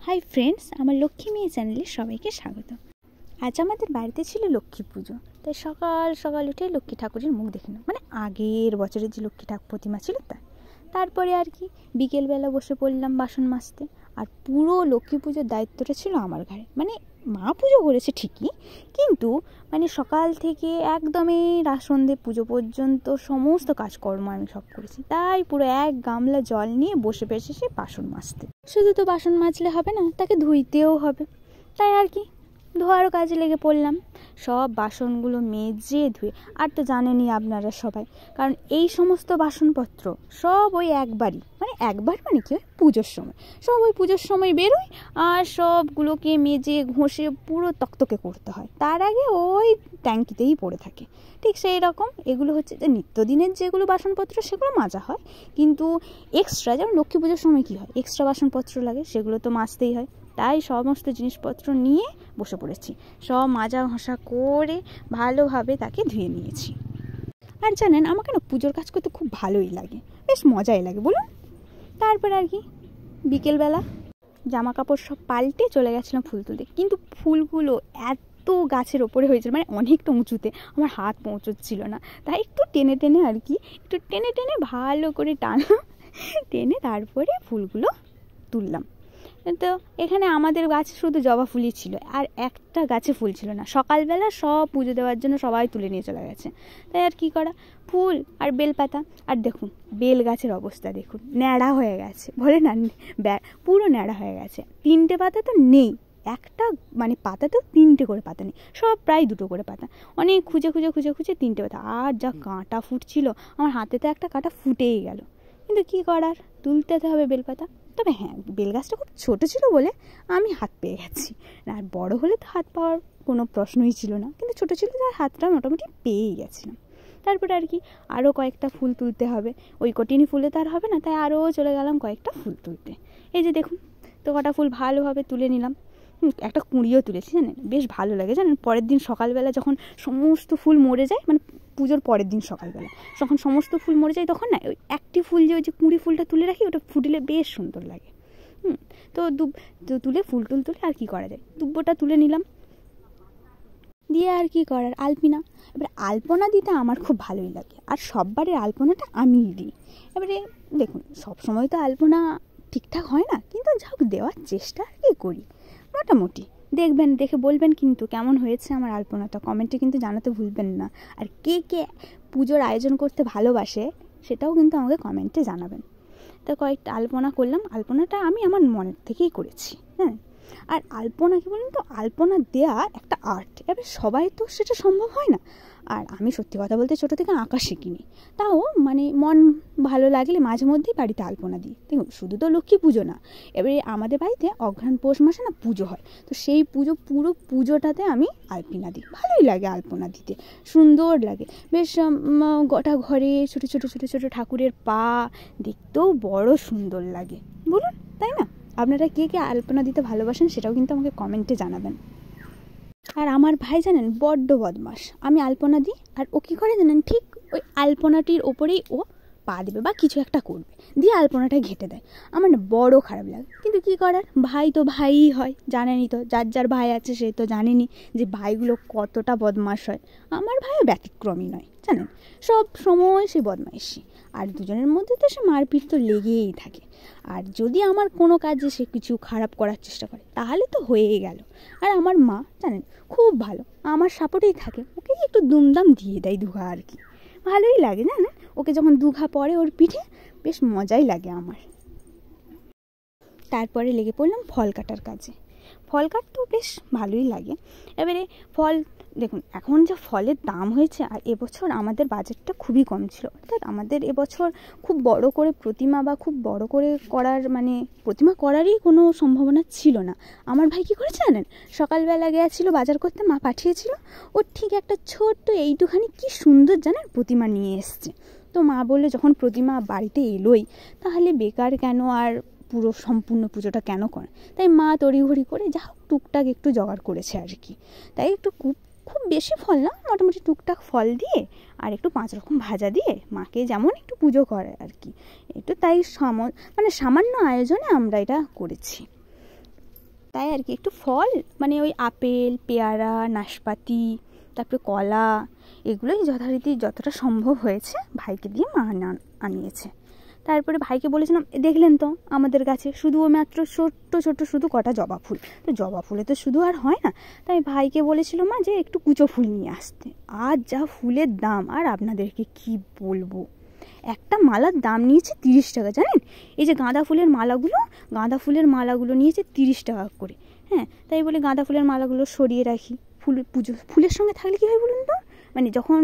Hi friends, আমার লক্ষ্মী মেয়ে চ্যানেলে সবাইকে স্বাগত। আজ আমাদের বাড়িতে ছিল লক্ষ্মী পুজো, তাই সকাল সকাল উঠে লক্ষ্মী ঠাকুরের মুখ দেখে নাও, মানে আগের বছরের যে লক্ষ্মী ঠাকুর প্রতিমা ছিল তারপরে আর কি বিকেলবেলা বসে পড়লাম বাসন মাজতে। আর পুরো লক্ষ্মী পুজোর দায়িত্বটা ছিল আমার ঘাড়ে। মানে মা পুজো করেছে ঠিকই, কিন্তু মানে সকাল থেকে একদমই সন্ধে পুজো পর্যন্ত সমস্ত কাজকর্ম আমি সব করেছি। তাই পুরো এক গামলা জল নিয়ে বসে পেয়েছে সে বাসন মাজতে। শুধু তো বাসন মাজলে হবে না, তাকে ধুইতেও হবে। তাই আর কি ধোয়ারও কাজে লেগে পড়লাম, সব বাসনগুলো মেজে ধুয়ে। আর তো জানেনই আপনারা সবাই, কারণ এই সমস্ত বাসনপত্র সব ওই একবারই, মানে কি হয় পুজোর সময়, সব ওই পুজোর সময় বেরোয় আর সবগুলোকে মেজে ঘষে পুরো তকতকে করতে হয়। তার আগে ওই ট্যাঙ্কিতেই পড়ে থাকে। ঠিক সেই রকম এগুলো হচ্ছে যে নিত্যদিনের যেগুলো বাসনপত্র সেগুলো মাজা হয়, কিন্তু এক্সট্রা যেমন লক্ষ্মী পুজোর সময় কী হয়, এক্সট্রা বাসনপত্র লাগে, সেগুলো তো মাজতেই হয়। তাই সমস্ত জিনিসপত্র নিয়ে বসে পড়েছি, সব মাজা ঘষা করে ভালোভাবে তাকে ধুয়ে নিয়েছি। আর জানেন আমাকে না পুজোর কাজ করতে খুব ভালোই লাগে, বেশ মজাই লাগে বলুন। তারপর আর কি বিকেলবেলা জামা কাপড় সব পাল্টে চলে গেছিলাম ফুল তুলতে, কিন্তু ফুলগুলো এত গাছের ওপরে হয়েছিল, মানে অনেকটা উঁচুতে, আমার হাত পৌঁছচ্ছিল না। তাই একটু টেনে টেনে আর কি টেনে ভালো করে টানলাম, টেনে তারপরে ফুলগুলো তুললাম। তো এখানে আমাদের গাছে শুধু জবা ফুলই ছিল, আর একটা গাছে ফুল ছিল না। সকালবেলা সব পুজো দেওয়ার জন্য সবাই তুলে নিয়ে চলে গেছে। তাই আর কি করা, ফুল আর বেলপাতা। আর দেখুন বেল গাছের অবস্থা দেখুন, ন্যাড়া হয়ে গেছে, বলে না পুরো ন্যাড়া হয়ে গেছে। 3টে পাতা তো নেই, একটা মানে পাতাতেও 3টে করে পাতা নেই, সব প্রায় 2টো করে পাতা। অনেক খুঁজে 3টে পাতা। আর যা কাঁটা ফুটছিল, আমার হাতে তো একটা কাঁটা ফুটেই গেল, কিন্তু কি করার, তুলতে হবে বেলপাতা। তবে হ্যাঁ, বেল গাছটা খুব ছোটো ছিল বলে আমি হাত পেয়ে গেছি, আর বড় হলে তো হাত পাওয়ার কোনো প্রশ্নই ছিল না, কিন্তু ছোটো ছিল তার হাতটা মোটামুটি পেয়েই গেছিলাম। তারপরে আর কি আরও কয়েকটা ফুল তুলতে হবে, ওই কটিনি ফুলে তো আর হবে না, তাই আরও চলে গেলাম কয়েকটা ফুল তুলতে। এই যে দেখুন তো কটা ফুল ভালোভাবে তুলে নিলাম। একটা কুঁড়িও তুলেছি, জানেন বেশ ভালো লাগে। জানেন পরের দিন সকালবেলা যখন সমস্ত ফুল মরে যায়, মানে পুজোর পরের দিন সকালবেলা যখন সমস্ত ফুল মরে যায়, তখন না ওই একটি ফুল যে ওই যে কুঁড়ি ফুলটা তুলে রাখি, ওটা ফুটলে বেশ সুন্দর লাগে। তো তুলে ফুল তুলে আর কি করা যায়, দুব্বোটা তুলে নিলাম, দিয়ে আর কি করার আলপনা। এবারে আলপনা দিতে আমার খুব ভালোই লাগে, আর সববারের আলপনাটা আমিই দিই। এবারে দেখুন সবসময় তো আলপনা ঠিকঠাক হয় না, কিন্তু যা হোক দেওয়ার চেষ্টা আর কি করি মোটামুটি। দেখবেন, দেখে বলবেন কিন্তু কেমন হয়েছে আমার আলপনাটা, কমেন্টে কিন্তু জানাতে ভুলবেন না। আর কে কে পুজোর আয়োজন করতে ভালোবাসে সেটাও কিন্তু আমাকে কমেন্টে জানাবেন। তো কয়েকটা আলপনা করলাম, আলপনাটা আমি আমার মনের থেকেই করেছি। হ্যাঁ, আর আলপনা কি বলুন তো, আলপনা দেওয়া একটা আর্ট, এবার সবাই তো সেটা সম্ভব হয় না। আর আমি সত্যি কথা বলতে ছোটো থেকে আঁকা শিখিনি, তাও মানে মন ভালো লাগলে মাঝে মধ্যেই বাড়িতে আলপনা দিই। দেখুন শুধু তো লক্ষ্মী পুজো না, এবারে আমাদের বাড়িতে অঘ্রাণ পৌষ মাসে না পুজো হয়, তো সেই পুরো পুজোটাতে আমি আলপনা দিই। ভালোই লাগে আলপনা দিতে, সুন্দর লাগে বেশ। গোটা ঘরে ছোটো ছোটো ঠাকুরের পা দেখতেও বড় সুন্দর লাগে বলুন, তাই না? আপনারা কে কে আলপনা দিতে ভালোবাসেন সেটাও কিন্তু আমাকে কমেন্টে জানাবেন। আর আমার ভাই জানেন বড্ড বদমাস, আমি আলপনা দিই আর ও কী করে জানেন, ঠিক ওই আলপনাটির ওপরেই ও পা দেবে বা কিছু একটা করবে, দিয়ে আলপনাটা ঘেঁটে দেয়। আমার না বড় খারাপ লাগে, কিন্তু কী করার, ভাই তো ভাইই হয়, জানেনই তো, যার ভাই আছে সে তো জানেনি যে ভাইগুলো কতটা বদমাস হয়। আমার ভাইও ব্যতিক্রমী নয়, জানেন সব সময় সে বদমাইশি, আর দুজনের মধ্যে তো সে মারপিট তো লেগেই থাকে। আর যদি আমার কোনো কাজে সে কিছু খারাপ করার চেষ্টা করে তাহলে তো হয়েই গেল। আর আমার মা জানেন খুব ভালো, আমার সাপোর্টেই থাকে, ওকে একটু দুমদাম দিয়ে দেয় দুঘা আর কি, ভালোই লাগে জানেন। ওকে যখন দুঘা পড়ে ওর পিঠে বেশ মজাই লাগে আমার। তারপরে লেগে পড়লাম ফল কাটার কাজে। ফল কাটতেও বেশ ভালোই লাগে। এবারে ফল দেখুন এখন যা ফলের দাম হয়েছে, আর এবছর আমাদের বাজেটটা খুবই কম ছিল, অর্থাৎ আমাদের এবছর খুব বড় করে প্রতিমা বা খুব বড় করে প্রতিমা করারই কোনো সম্ভাবনা ছিল না। আমার ভাই কী করেছে জানেন, সকালবেলা গিয়েছিল বাজার করতে, মা পাঠিয়েছিল, ও ঠিক একটা ছোট্ট এইটুখানি কি সুন্দর জানেন প্রতিমা নিয়ে এসছে। তো মা বললে যখন প্রতিমা বাড়িতে এলোই, তাহলে বেকার কেন আর সম্পূর্ণ পুজোটা কেন করে, তাই মা তড়িঘড়ি করে যা হোক টুকটাক একটু জোগাড় করেছে আর কি। তাই একটু খুব বেশি ফল না, মোটামুটি টুকটাক ফল দিয়ে আর একটু 5 রকম ভাজা দিয়ে মাকে যেমন একটু পুজো করে আর কি, একটু তাই সামান্য আয়োজনে আমরা এটা করেছি। তাই আর কি একটু ফল মানে ওই আপেল, পেয়ারা, নাশপাতি, তারপরে কলা, এগুলোই যথারীতি যতটা সম্ভব হয়েছে ভাইকে দিয়ে মা আনিয়েছে। তারপরে ভাইকে বলেছিলাম, দেখলেন তো আমাদের গাছে শুধু মাত্র ছোট্ট ছোট্ট শুধু কটা জবা ফুল, তো জবা ফুলে তো শুধু আর হয় না, তাই ভাইকে বলেছিল মা যে একটু কুচো ফুল নিয়ে আসতে। আর যা ফুলের দাম, আর আপনাদেরকে কি বলবো, একটা মালার দাম নিয়েছে 30 টাকা, জানেন? এই যে গাঁদা ফুলের মালাগুলো নিয়েছে 30 টাকা করে। হ্যাঁ, তাই বলে গাঁদা ফুলের মালাগুলো সরিয়ে রাখি, ফুলের সঙ্গে থাকলে কী হয় বলুন তো, মানে যখন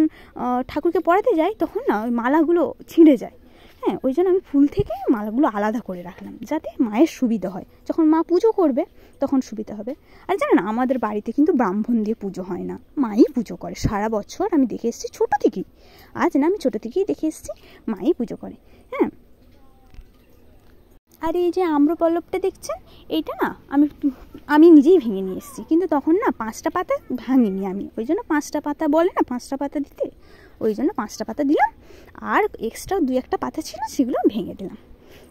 ঠাকুরকে পরাতে যাই তখন না ওই মালাগুলো ছিঁড়ে যায়। হ্যাঁ, ওই জন্য আমি ফুল থেকে মালাগুলো আলাদা করে রাখলাম, যাতে মায়ের সুবিধা হয়, যখন মা পুজো করবে তখন সুবিধা হবে। আর জানেন, আমাদের বাড়িতে কিন্তু ব্রাহ্মণ দিয়ে পুজো হয় না, মাই পুজো করে সারা বছর। আমি দেখে এসেছি ছোটো থেকেই, আজ না, আমি ছোটো থেকেই দেখে এসেছি মাই পুজো করে। হ্যাঁ, আর এই যে আম্রপল্লবটা দেখছেন, এইটা না আমি নিজেই ভেঙে নিয়ে এসেছি, কিন্তু তখন না 5টা পাতা ভাঙিনি আমি, ওই জন্য 5টা পাতা বলে না 5টা পাতা দিতে, ওই জন্য 5টা পাতা দিলাম, আর এক্সট্রা 2-1টা পাতা ছিল সেগুলো ভেঙে দিলাম।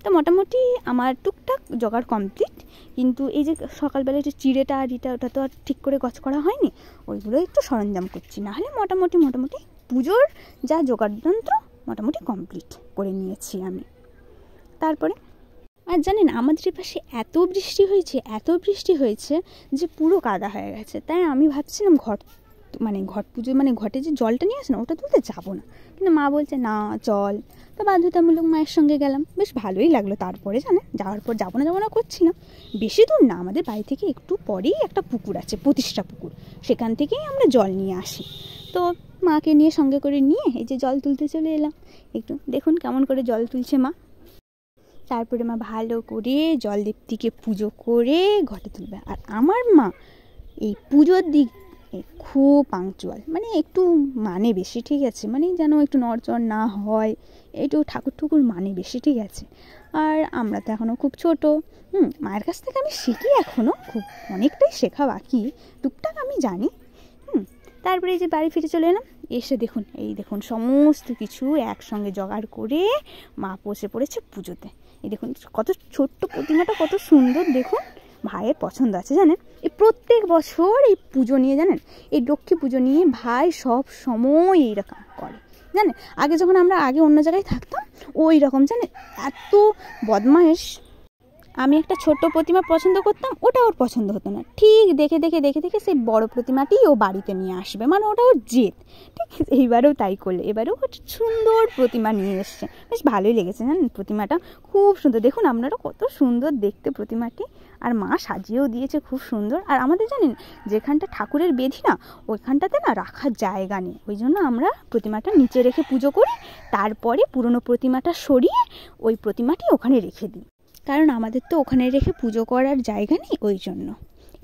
তো মোটামুটি আমার টুকটাক জোগাড় কমপ্লিট। কিন্তু এই যে সকালবেলা যে চিড়েটা আর ওটা তো আর ঠিক করে গছ করা হয়নি, ওইগুলো একটু সরঞ্জাম করছি, নাহলে মোটামুটি পুজোর যা জোগাড় যন্ত্র মোটামুটি কমপ্লিট করে নিয়েছি আমি। তারপরে আর জানেন, আমাদের পাশে এত বৃষ্টি হয়েছে যে পুরো কাদা হয়ে গেছে। তাই আমি ভাবছিলাম ঘট পুজো ঘটে যে জলটা নিয়ে আসে না, ওটা তুলতে যাবো না, কিন্তু মা বলছে না চল, তো বাধ্যতামূলক মায়ের সঙ্গে গেলাম। বেশ ভালোই লাগলো। তারপরে জানেন, যাওয়ার পর যাবো না করছিলাম, বেশি দূর না, আমাদের বাড়ি থেকে একটু পরেই একটা পুকুর আছে, প্রতিষ্ঠা পুকুর, সেখান থেকেই আমরা জল নিয়ে আসি। তো মাকে নিয়ে সঙ্গে করে নিয়ে এই যে জল তুলতে চলে এলাম। একটু দেখুন কেমন করে জল তুলছে মা। তারপরে মা ভালো করে জলদীপ্তিকে পুজো করে ঘটে তুলবে। আর আমার মা এই পুজোর দিক খুব পাংচুয়াল, মানে একটু মানে বেশি, ঠিক আছে, মানে যেন একটু নড়চড় না হয়, একটু ঠাকুর মানে বেশি, ঠিক আছে। আর আমরা তো এখনও খুব ছোট, মায়ের কাছ থেকে আমি শিখি, এখনও খুব অনেকটাই শেখা বাকি, টুকটাক আমি জানি। তারপরে এই যে বাড়ি ফিরে চলে এলাম, এসে দেখুন সমস্ত কিছু একসঙ্গে জোগাড় করে মা বসে পড়েছে পুজোতে। এই দেখুন কত ছোট্ট প্রতিমাটা, কত সুন্দর, দেখুন ভাইয়ের পছন্দ আছে জানেন। এই প্রত্যেক বছর এই পুজো নিয়ে, জানেন, এই লক্ষ্মী পুজো নিয়ে ভাই সব সময় এইরকম করে, জানেন। আগে যখন আমরা অন্য জায়গায় থাকতাম, ওই রকম জানেন, এত বদমাইশ। আমি একটা ছোট্ট প্রতিমা পছন্দ করতাম, ওটা ওর পছন্দ হতো না, ঠিক দেখে সেই বড় প্রতিমাটি ও বাড়িতে নিয়ে আসবে, মানে ওটা ওর জেদ। ঠিক এইবারেও তাই করলে, এবারেও সুন্দর প্রতিমা নিয়ে এসছে, বেশ ভালোই লেগেছে জানেন, প্রতিমাটা খুব সুন্দর। দেখুন আপনারা কত সুন্দর দেখতে প্রতিমাটি, আর মা সাজিয়েও দিয়েছে খুব সুন্দর। আর আমাদের জানেন, যেখানটা ঠাকুরের বেদি না, ওইখানটাতে না রাখার জায়গা নেই, ওই জন্য আমরা প্রতিমাটা নিচে রেখে পুজো করি, তারপরে পুরনো প্রতিমাটা সরিয়ে ওই প্রতিমাটি ওখানে রেখে দিই, কারণ আমাদের তো ওখানে রেখে পুজো করার জায়গা নেই, ওই জন্য।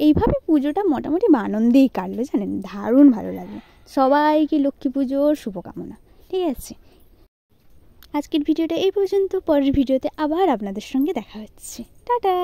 এইভাবে পুজোটা মোটামুটি আনন্দেই কাটলো জানেন, দারুণ ভালো লাগলো। সবাইকে লক্ষ্মী পুজোর শুভকামনা। ঠিক আছে, আজকের ভিডিওটা এই পর্যন্ত, পরের ভিডিওতে আবার আপনাদের সঙ্গে দেখা হচ্ছে। টাটা।